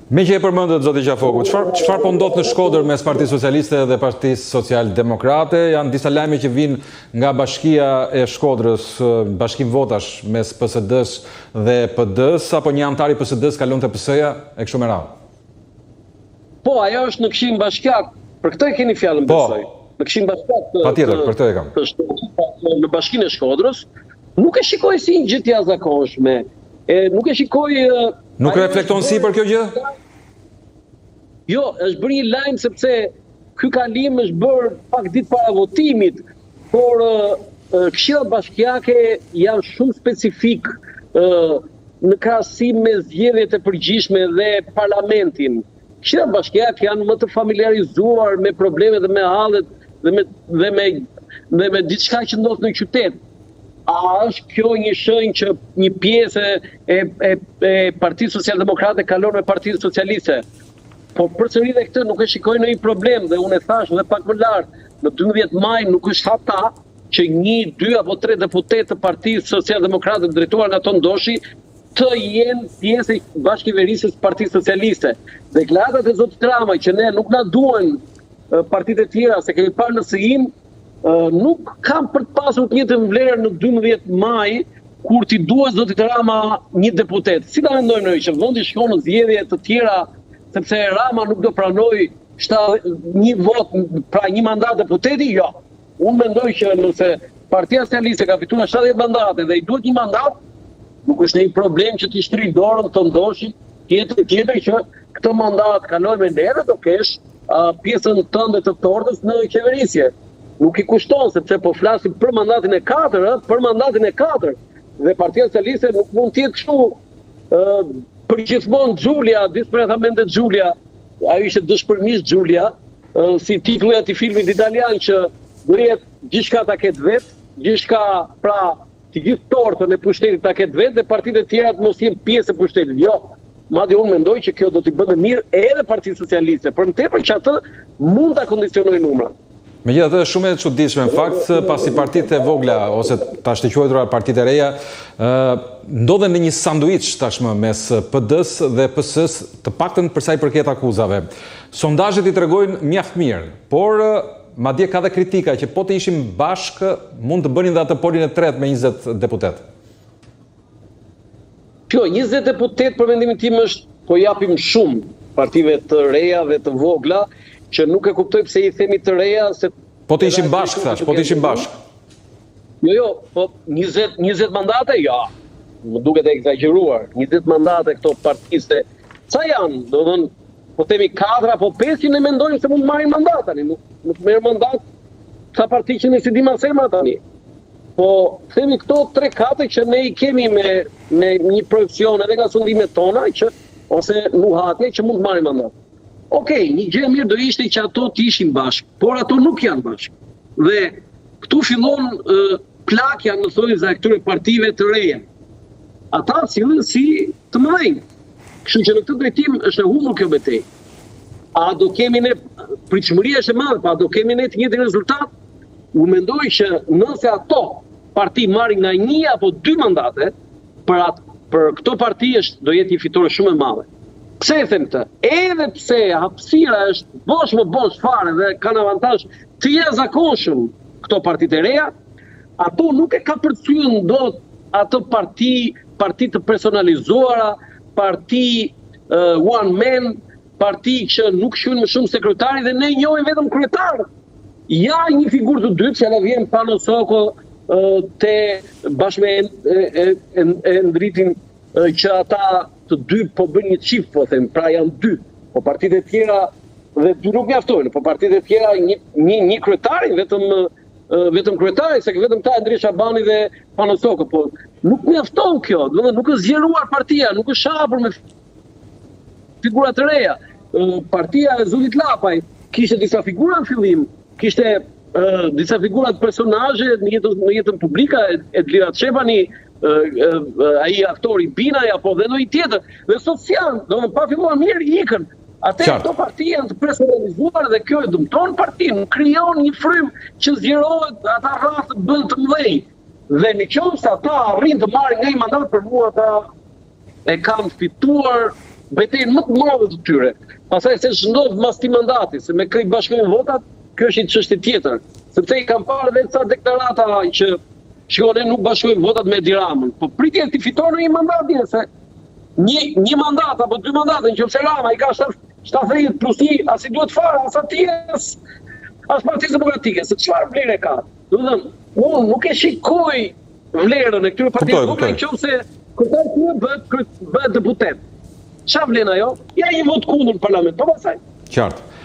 Me që e përmendët, zoti Qafoku, çfarë po ndodh në Shkodër mes Partisë Socialiste dhe Partisë Social-Demokrate? Janë disa lajme që vinë nga Bashkia e Shkodrës, bashkim votash mes PSD-s dhe PD-s, apo një antar i PSD-s kalon te PS-ja e kështu me radhë? Po, ajo është në Këshillin Bashkiak. Për këtë e keni fjalën besoj. Në Këshillin Bashkiak. Patjetër, për këtë e kam. Në Bashkinë e Shkodrës, nuk e shikoj si një gjë të jashtëzakonshme. Nuk e shikoj. Nuk reflekton si për kjo gjë? Jo, është bërë një lajm sepse ky kalim është bërë pak ditë para votimit, por Këshillat Bashkiake janë shumë specifik në krahasim me zgjedhjet e përgjithshme dhe parlamentin. Këshillat Bashkiake janë më të familiarizuar me problemet dhe me hallet dhe me diçka që ndodh në qytet. A është kjo një shenjë që një pjesë e Partisë Social-Demokrate kalon me Partinë Socialiste? Po përsëri dhe këtë nuk e shikoj në një problem dhe unë e thash dhe pak më lartë, në 12 maj nuk është hata që 1, 2 apo 3 deputet të Partisë Social-Demokrate drejtuar nga Ton Doshi të jenë pjesë e bashkëqeverisjes Partisë Socialiste. Deklaratat e zotit Rama që ne nuk na duhen partitë e tjera se kemi parë në SIIM, nuk kam për të pasur të njëjtën vlerë në 12 maj kur t'i duhet zotit Rama një deputet. Si ta mendojmë ne që vendi shkon në zgjedhje të tjera sepse Rama nuk do pranoj një vot, pra një mandat deputeti? Jo. Unë mendoj që nëse Partia Socialiste ka fituar 70 mandate dhe i duhet një mandat, nuk është një problem që t'i shtri dorën të ndoshi, tjetër që këtë mandat kaloj me neve do kesh pjesën tënde të tortës në qeverisje. Nuk i kushton, sepse po flasim për mandatin e 4, dhe Partia Socialiste nuk mund t'jetë kështu përgjithmonë Xhulia, disperatamente Xhulia, ajo ishte dëshpërmisht Xhulia, si titulli i atij filmit italian që duhet gjithçka ta ketë vet, gjithçka pra të gjithë tortën e pushtetit ta ketë vet dhe partitë e tjera të mos jenë pjesë e pushtetit. Jo. Madje unë mendoj që kjo do t'i bënte mirë edhe Partisë Socialiste, për në tepër që atë mund ta kondicionojë numrat. Megjithatë është shumë e çuditshme në fakt, pasi partitë e vogla ose tash të quajtura partitë e reja ndodhen në një sanduiç tashmë mes PD-s dhe PS-s, të paktën për sa i përket akuzave. Sondazhet i tregojnë mjaft mirë, por madje ka dhe kritika që po të ishim bashkë mund të bënin dhe atë polin e tretë me 20 deputet. Kjo 20 deputet për mendimin tim është po japim shumë partive të reja dhe të vogla, që nuk e kuptoj pse i themi të reja se po të ishim bashkë thash, po të ishim bashkë. Jo, po 20 mandate, ja. Më duket e egzageruar. 20 mandate këto partiste. Sa janë? Do të thonë, po themi 4 apo 5 që ne mendojmë se mund të marrin mandat tani, nuk merr mandat sa parti që ne si dim asema tani. Po themi këto 3-4 që ne i kemi me një projekcion edhe nga sondimet tona që ose nuhatje që mund të marrin mandat. Okej, një gjë e mirë do ishte që ato të ishin bashkë, por ato nuk janë bashkë. Dhe këtu fillon plakja në thojza e këtyre partive të reja. Ata sillen si të mëdhenj. Kështu që në këtë drejtim është e humbur kjo betejë. A do kemi ne pritshmëria është e madhe, pa do kemi ne të njëjtin rezultat? Unë mendoj që nëse ato parti marrin nga 1 apo 2 mandate, për këto parti do jetë një fitore shumë e madhe. Pse e them këtë? Edhe pse hapësira është bosh më bosh fare dhe kanë avantazh të jashtëzakonshëm këto partitë e reja, ato nuk e ka përcyen dot ato parti të personalizuara, parti one man, parti që nuk shkojnë më shumë sekretari dhe ne njohim vetëm kryetar. Ja një figurë të dytë që vjen Pano Soko te bashkë me ndritin që ata të dy po bëjnë një çift, po them, pra janë 2. Po partitë e tjera dhe 2 nuk mjaftojnë, po partitë e tjera një kryetari, vetëm kryetari, se vetëm ta Andri Shabani dhe Pano Soko, po nuk mjafton kjo, do të thotë nuk është zgjeruar partia, nuk është hapur me figura të reja. Partia e Zotit Lapaj kishte disa figura në fillim, kishte disa figura të personazhe në jetën publike, Edlira Çepani, ai aktori Binaj apo dhe ndonjë tjetër. Dhe sot janë, domethënë pa filluar mirë ikën. Atë këto parti janë të personalizuar dhe kjo e dëmton partinë, krijon një frym që zgjerohet, ata rrafë bën të mëdhenj. Dhe nëse ata arrin të marrin nga një mandat, për mua ata e kanë fituar betejën më të madhe të tyre. Pastaj se ç'ndodh mas këtij mandati, se me kë i bashkojnë votat, kjo është një çështje tjetër. Sepse i kanë parë edhe ca deklarata që shikoni nuk bashkojnë votat me Tiranën, po pritje të fitojnë në një mandat se një mandat apo 2 mandate, nëse Rama i ka 70 plus 1, as i duhet fare, as atjes, as Partisë Demokratike, se çfarë vlerë ka? Do të thënë, unë nuk e shikoj vlerën e këtyre partive, nëse kërkoj të bëhet deputet. Çfarë vlen ajo? Ja një vot kundër në parlament, po pastaj. Qartë.